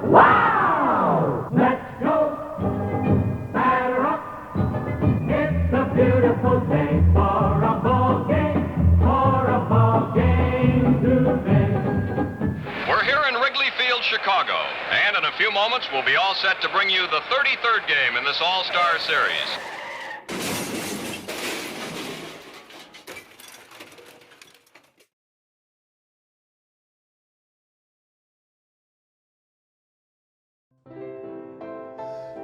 Wow! Let's go! Batter up! It's a beautiful day for a ball game today. We're here in Wrigley Field, Chicago, and in a few moments we'll be all set to bring you the 33rd game in this All-Star Series.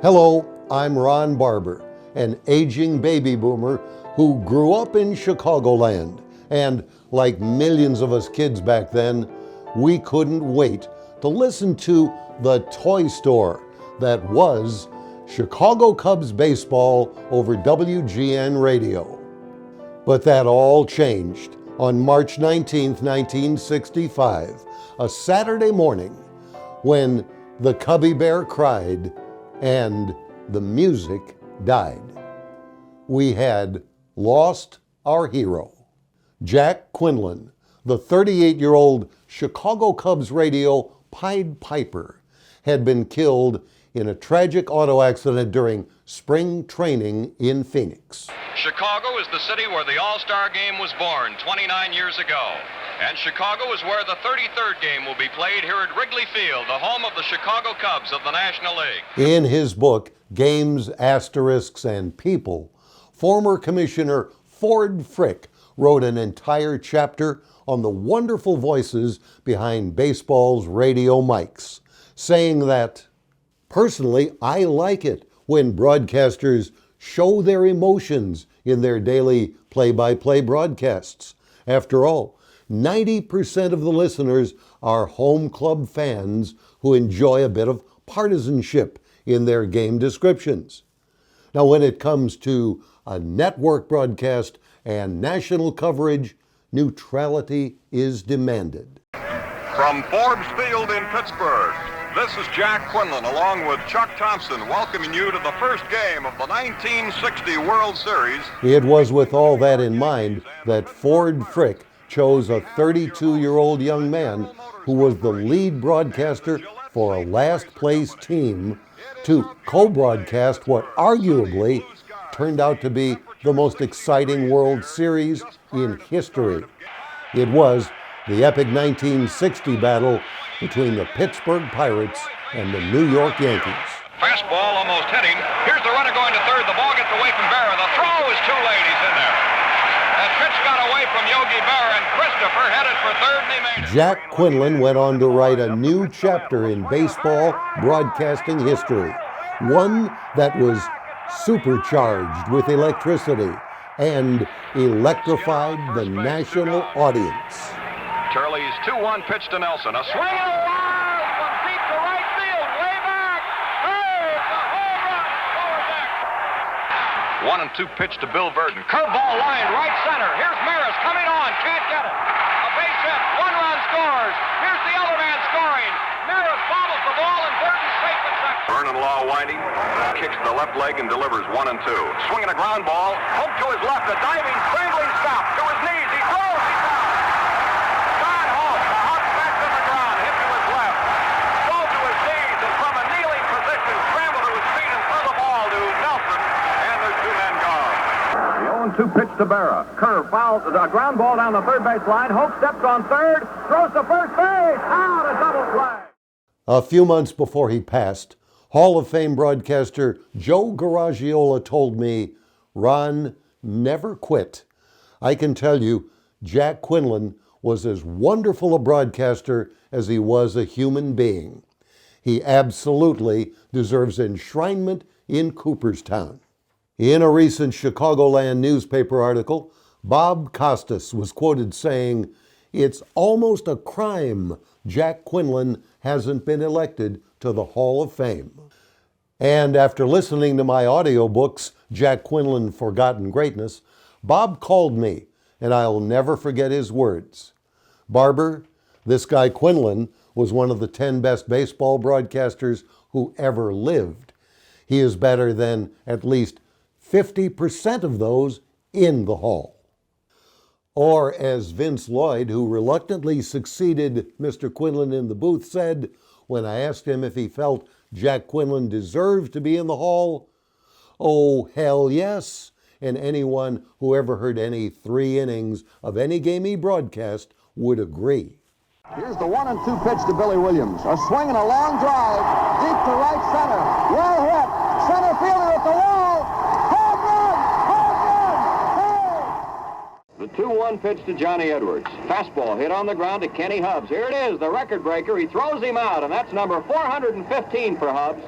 Hello, I'm Ron Barber, an aging baby boomer who grew up in Chicagoland. And like millions of us kids back then, we couldn't wait to listen to the toy store that was Chicago Cubs baseball over WGN radio. But that all changed on March 19, 1965, a Saturday morning, when the Cubbie bear cried and the music died. We had lost our hero. Jack Quinlan, the 38-year-old Chicago Cubs radio Pied Piper, had been killed in a tragic auto accident during spring training in Phoenix. Chicago is the city where the All-Star Game was born 29 years ago. And Chicago is where the 33rd game will be played here at Wrigley Field, the home of the Chicago Cubs of the National League. In his book, Games, Asterisks, and People, former Commissioner Ford Frick wrote an entire chapter on the wonderful voices behind baseball's radio mics, saying that, personally, I like it when broadcasters show their emotions in their daily play-by-play broadcasts. After all, 90% of the listeners are home club fans who enjoy a bit of partisanship in their game descriptions. Now, when it comes to a network broadcast and national coverage, neutrality is demanded. From Forbes Field in Pittsburgh, this is Jack Quinlan along with Chuck Thompson welcoming you to the first game of the 1960 World Series. It was with all that in mind that Ford Frick chose a 32-year-old young man who was the lead broadcaster for a last-place team to co-broadcast what arguably turned out to be the most exciting World Series in history. It was the epic 1960 battle between the Pittsburgh Pirates and the New York Yankees. Fastball almost hit him. Here's the runner going to third. The ball gets away from Berra. The throw is too late. He's in there. That pitch got away from Yogi Berra, and Christopher headed for third, and he made it. Jack Quinlan went on to write a new chapter in baseball broadcasting history, one that was supercharged with electricity and electrified the national audience. Turley's 2-1 pitch to Nelson. A swing and a foul from deep to right field, way back. Hey, it's a home run, lower deck. 1-2 pitch to Bill Verdon. Curveball line right center. Here's Maris coming on, can't get it. A base hit, 1 run scores. Here's the other man scoring. Maris bobbles the ball and Verdon's safe at second. Vernon Law winding, kicks the left leg and delivers 1-2. Swinging a ground ball, hook to his left, a diving, scrambling stop to his knees. He throws, he's out. John Holt, the hop back to the ground, hit to his left, throw to his knees, and from a kneeling position, scramble to his feet and throw the ball to Nelson, and there's 2 men gone. The 0-2 pitch to Berra. Curve, foul, a ground ball down the third base line. Hope steps on third, throws to first base, out, a double play. A few months before he passed, Hall of Fame broadcaster Joe Garagiola told me, "Ron, never quit." I can tell you, Jack Quinlan was as wonderful a broadcaster as he was a human being. He absolutely deserves enshrinement in Cooperstown. In a recent Chicagoland newspaper article, Bob Costas was quoted saying, "It's almost a crime Jack Quinlan hasn't been elected to the Hall of Fame." And after listening to my audiobooks, Jack Quinlan, Forgotten Greatness, Bob called me, and I'll never forget his words. "Barber, this guy Quinlan was one of the 10 best baseball broadcasters who ever lived. He is better than at least 50% of those in the Hall." Or as Vince Lloyd, who reluctantly succeeded Mr. Quinlan in the booth, said, when I asked him if he felt Jack Quinlan deserved to be in the Hall. Oh, hell yes. And anyone who ever heard any 3 innings of any game he broadcast would agree. Here's the 1-2 pitch to Billy Williams. A swing and a long drive, deep to right center. Well hit. Center fielder at the wall. Home run! Home run! The 2-1 pitch to Johnny Edwards. Fastball hit on the ground to Kenny Hubbs. Here it is, the record breaker. He throws him out, and that's number 415 for Hubbs,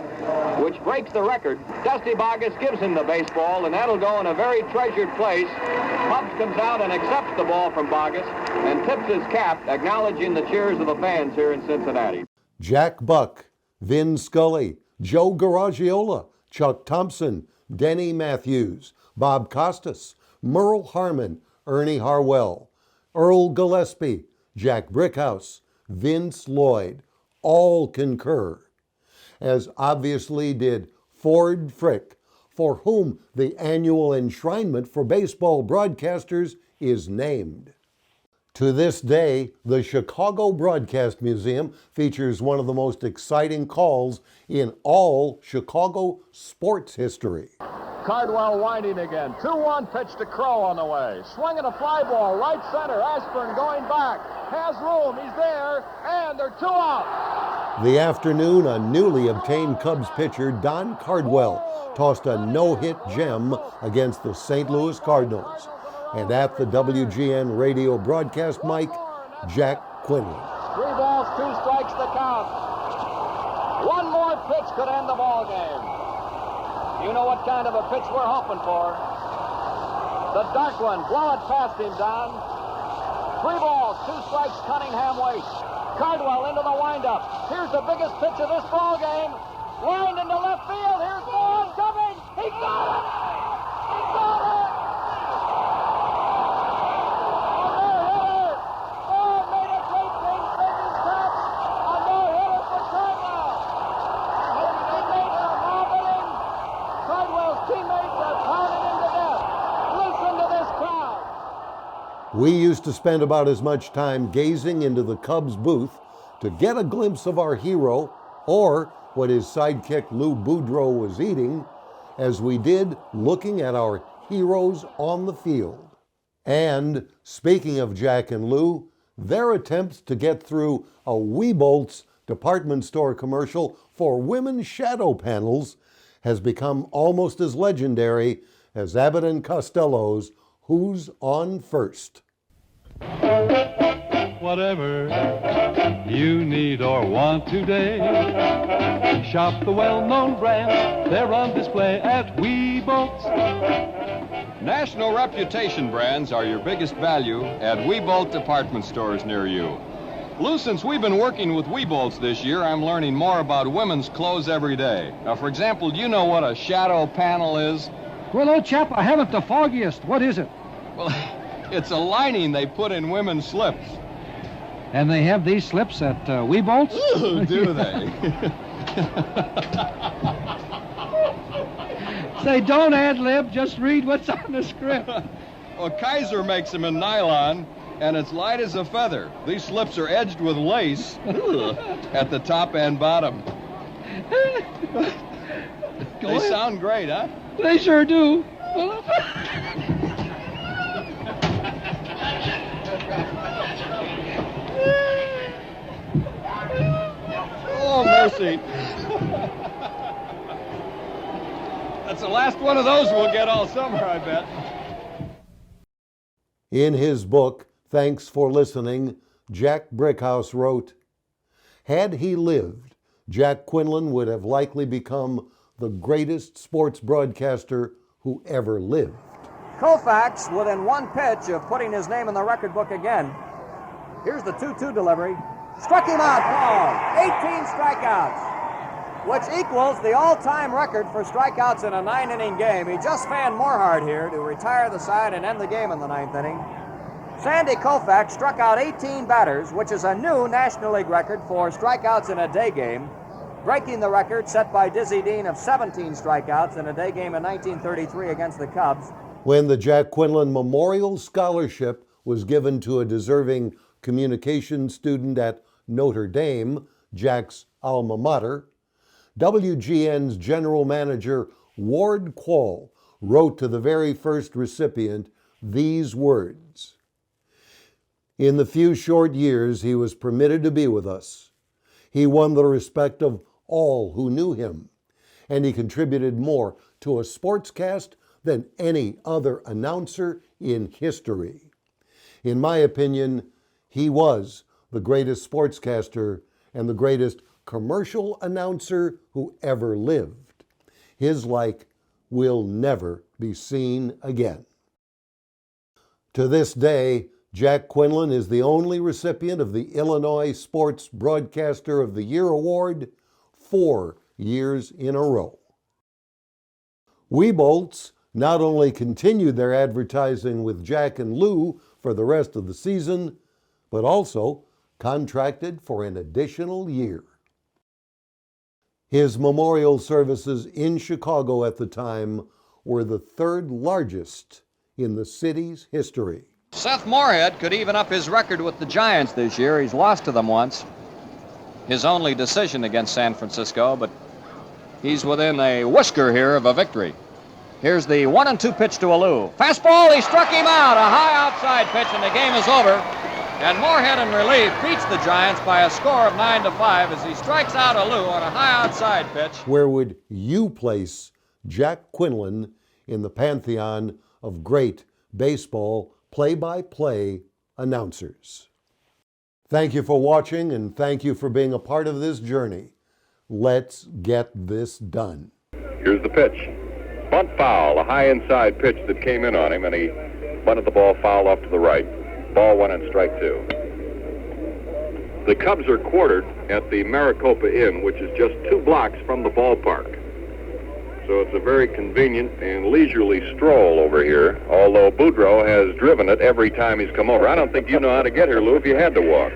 which breaks the record. Dusty Boggess gives him the baseball, and that'll go in a very treasured place. Hubbs comes out and accepts the ball from Boggess and tips his cap, acknowledging the cheers of the fans here in Cincinnati. Jack Buck, Vin Scully, Joe Garagiola, Chuck Thompson, Denny Matthews, Bob Costas, Merle Harmon, Ernie Harwell, Earl Gillespie, Jack Brickhouse, Vince Lloyd, all concur, as obviously did Ford Frick, for whom the annual enshrinement for baseball broadcasters is named. To this day, the Chicago Broadcast Museum features one of the most exciting calls in all Chicago sports history. Cardwell winding again. 2-1 pitch to Crow on the way. Swinging a fly ball, right center. Ashburn going back. Has room. He's there. And they're 2 out. The afternoon, a newly obtained Cubs pitcher, Don Cardwell, tossed a no-hit gem against the St. Louis Cardinals. And at the WGN radio broadcast mic, Jack Quinlan. 3 balls, 2 strikes the count. One more pitch could end the ball game. You know what kind of a pitch we're hoping for. The dark one. Blow it past him, Don. 3 balls, 2 strikes. Cunningham waits. Cardwell into the windup. Here's the biggest pitch of this ball game. Lined into left field. Here's one coming. He got it. He got it. A no-hitter. Oh, made a great thing. Saved his catch. A no-hitter for Cardwell. His teammates are mobbing him. Cardwell's teammates are pounding him to death. Listen to this crowd. We used to spend about as much time gazing into the Cubs booth to get a glimpse of our hero, or what his sidekick Lou Boudreau was eating, as we did looking at our heroes on the field. And speaking of Jack and Lou, their attempts to get through a Weebolt's department store commercial for women's shadow panels has become almost as legendary as Abbott and Costello's Who's on First. Whatever you need or want today, shop the well-known brands. They're on display at Weebolt's. National reputation brands are your biggest value at Weebolt department stores near you. Lou, since we've been working with Weebolt's this year, I'm learning more about women's clothes every day. Now, for example, do you know what a shadow panel is? Well, old chap, I haven't the foggiest. What is it? Well, it's a lining they put in women's slips. And they have these slips at Weebolt's? Ooh, do they? Say, don't ad-lib, just read what's on the script. Well, Kaiser makes them in nylon, and it's light as a feather. These slips are edged with lace at the top and bottom. They sound great, huh? They sure do. Oh, mercy. That's the last one of those we'll get all summer, I bet. In his book, Thanks for Listening, Jack Brickhouse wrote, "Had he lived, Jack Quinlan would have likely become the greatest sports broadcaster who ever lived." Koufax within 1 pitch of putting his name in the record book again. Here's the 2-2 delivery. Struck him out, Paul. 18 strikeouts, which equals the all-time record for strikeouts in a 9-inning game. He just fanned Morehart here to retire the side and end the game in the 9th inning. Sandy Koufax struck out 18 batters, which is a new National League record for strikeouts in a day game, breaking the record set by Dizzy Dean of 17 strikeouts in a day game in 1933 against the Cubs. When the Jack Quinlan Memorial Scholarship was given to a deserving communications student at Notre Dame, Jack's alma mater, WGN's general manager Ward Quall wrote to the very first recipient these words: "In the few short years he was permitted to be with us, he won the respect of all who knew him, and he contributed more to a sportscast than any other announcer in history. In my opinion, he was the greatest sportscaster and the greatest commercial announcer who ever lived. His like will never be seen again." To this day, Jack Quinlan is the only recipient of the Illinois Sports Broadcaster of the Year award 4 years in a row. Webolts not only continued their advertising with Jack and Lou for the rest of the season, but also contracted for an additional year. His memorial services in Chicago at the time were the 3rd largest in the city's history. Seth Moorhead could even up his record with the Giants this year. He's lost to them once. His only decision against San Francisco, but he's within a whisker here of a victory. Here's the 1-2 pitch to Alou. Fastball, he struck him out. A high outside pitch, and the game is over. And Moorhead in relief beats the Giants by a score of 9-5 as he strikes out Alou on a high outside pitch. Where would you place Jack Quinlan in the pantheon of great baseball play-by-play announcers? Thank you for watching, and thank you for being a part of this journey. Let's get this done. Here's the pitch. Bunt foul, a high inside pitch that came in on him, and he bunted the ball foul off to the right. Ball 1 and strike 2. The Cubs are quartered at the Maricopa Inn, which is just 2 blocks from the ballpark. So it's a very convenient and leisurely stroll over here, although Boudreaux has driven it every time he's come over. I don't think you know how to get here, Lou, if you had to walk.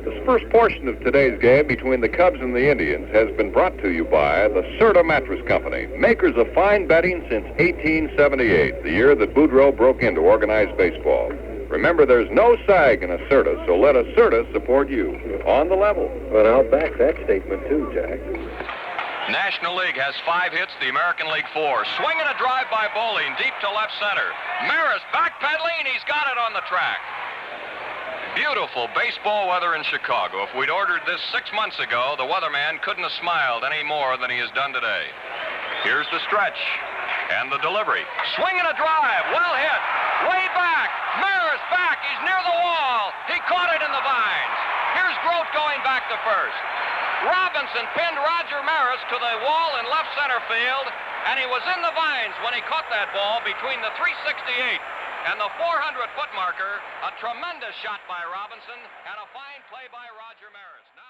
This first portion of today's game between the Cubs and the Indians has been brought to you by the Serta Mattress Company, makers of fine bedding since 1878, the year that Boudreaux broke into organized baseball. Remember, there's no sag in a Serta, so let a Serta support you on the level. But I'll back that statement too, Jack. National League has 5 hits, the American League 4. Swinging a drive by Bowling, deep to left center. Maris backpedaling, he's got it on the track. Beautiful baseball weather in Chicago. If we'd ordered this 6 months ago, the weatherman couldn't have smiled any more than he has done today. Here's the stretch and the delivery. Swinging a drive, well hit, way back. Maris back, he's near the wall. He caught it in the vines. Here's Grote going back to first. Robinson pinned Roger Maris to the wall in left center field, and he was in the vines when he caught that ball between the 368 and the 400-foot marker. A tremendous shot by Robinson and a fine play by Roger Maris. Now